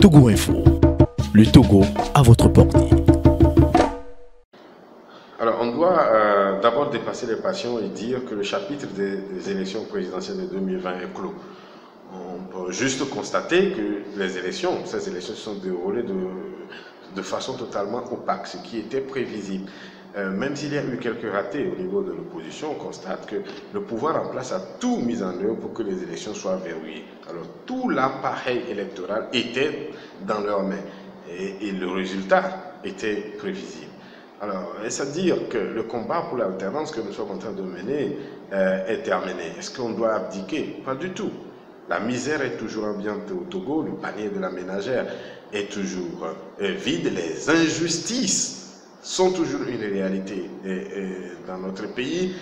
Togo Info, le Togo à votre portée. Alors, on doit d'abord dépasser les passions et dire que le chapitre des élections présidentielles de 2020 est clos. On peut juste constater que ces élections se sont déroulées de façon totalement opaque, ce qui était prévisible. Même s'il y a eu quelques ratés au niveau de l'opposition, on constate que le pouvoir en place a tout mis en œuvre pour que les élections soient verrouillées. Alors, tout l'appareil électoral était dans leurs mains et le résultat était prévisible. Alors, est-ce à dire que le combat pour l'alternance que nous sommes en train de mener est terminé? Est-ce qu'on doit abdiquer? Pas du tout. La misère est toujours ambiante au Togo, le panier de la ménagère est toujours vide, les injustices sont toujours une réalité dans notre pays.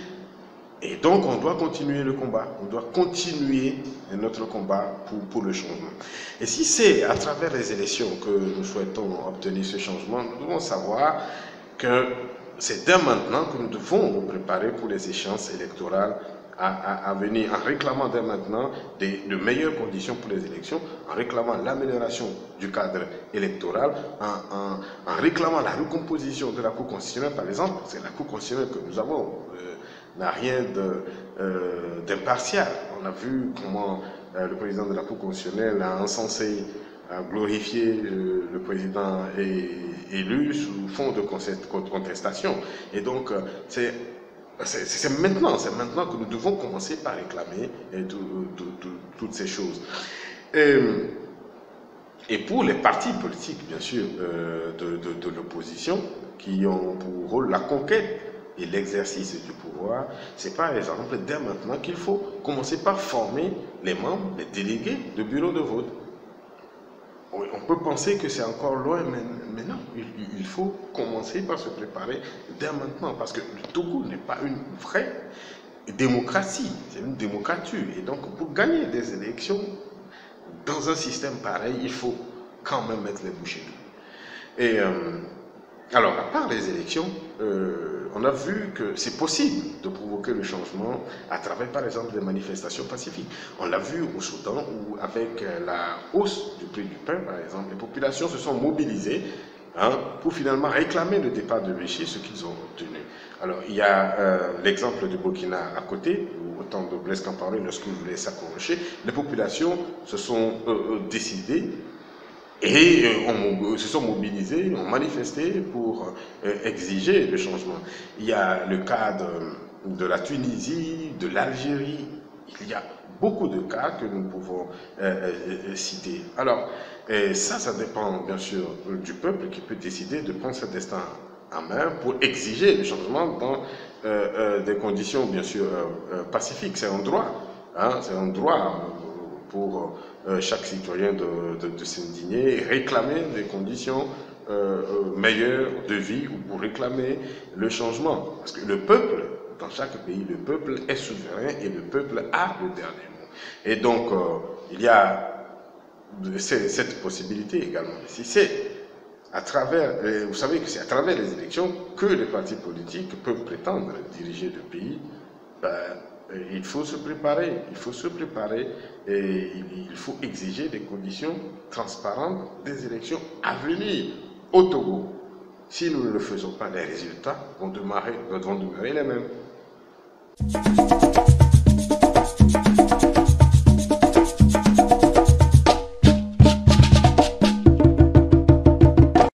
Et donc, on doit continuer le combat. On doit continuer notre combat pour le changement. Et si c'est à travers les élections que nous souhaitons obtenir ce changement, nous devons savoir que c'est dès maintenant que nous devons nous préparer pour les échéances électorales à venir, en réclamant dès maintenant de meilleures conditions pour les élections, en réclamant l'amélioration du cadre électoral, en réclamant la recomposition de la Cour constitutionnelle, par exemple. C'est la Cour constitutionnelle que nous avons n'a rien d'impartial. On a vu comment le président de la Cour constitutionnelle a encensé, a glorifié le président élu sous fond de contestation. Et donc, c'est maintenant que nous devons commencer par réclamer toutes ces choses. Et pour les partis politiques, bien sûr, de l'opposition, qui ont pour rôle la conquête et l'exercice du pouvoir, c'est par exemple dès maintenant qu'il faut commencer par former les membres, les délégués de bureaux de vote. On peut penser que c'est encore loin, mais non, il faut commencer par se préparer dès maintenant, parce que le Togo n'est pas une vraie démocratie, c'est une démocrature. Et donc, pour gagner des élections, dans un système pareil, il faut quand même mettre les bouchées doubles. Et alors, à part les élections, on a vu que c'est possible de provoquer le changement à travers, par exemple, des manifestations pacifiques. On l'a vu au Soudan, où avec la hausse du prix du pain, par exemple, les populations se sont mobilisées pour finalement réclamer le départ de Vichy, ce qu'ils ont obtenu. Alors, il y a l'exemple du Burkina à côté, où au temps de Blaise Compaoré, lorsqu'il voulait s'accrocher, les populations se sont décidées et se sont mobilisés, ont manifesté pour exiger le changement. Il y a le cas de la Tunisie, de l'Algérie. Il y a beaucoup de cas que nous pouvons citer. Alors, ça dépend bien sûr du peuple qui peut décider de prendre ce destin en main pour exiger le changement dans des conditions bien sûr pacifiques. C'est un droit, c'est un droit pour chaque citoyen de s'indigner et réclamer des conditions meilleures de vie ou pour réclamer le changement. Parce que le peuple, dans chaque pays, le peuple est souverain et le peuple a le dernier mot. Et donc, il y a cette possibilité également. Si c'est à travers, vous savez que c'est à travers les élections que les partis politiques peuvent prétendre diriger le pays, il faut se préparer, et il faut exiger des conditions transparentes des élections à venir au Togo. Si nous ne le faisons pas, les résultats vont demeurer les mêmes.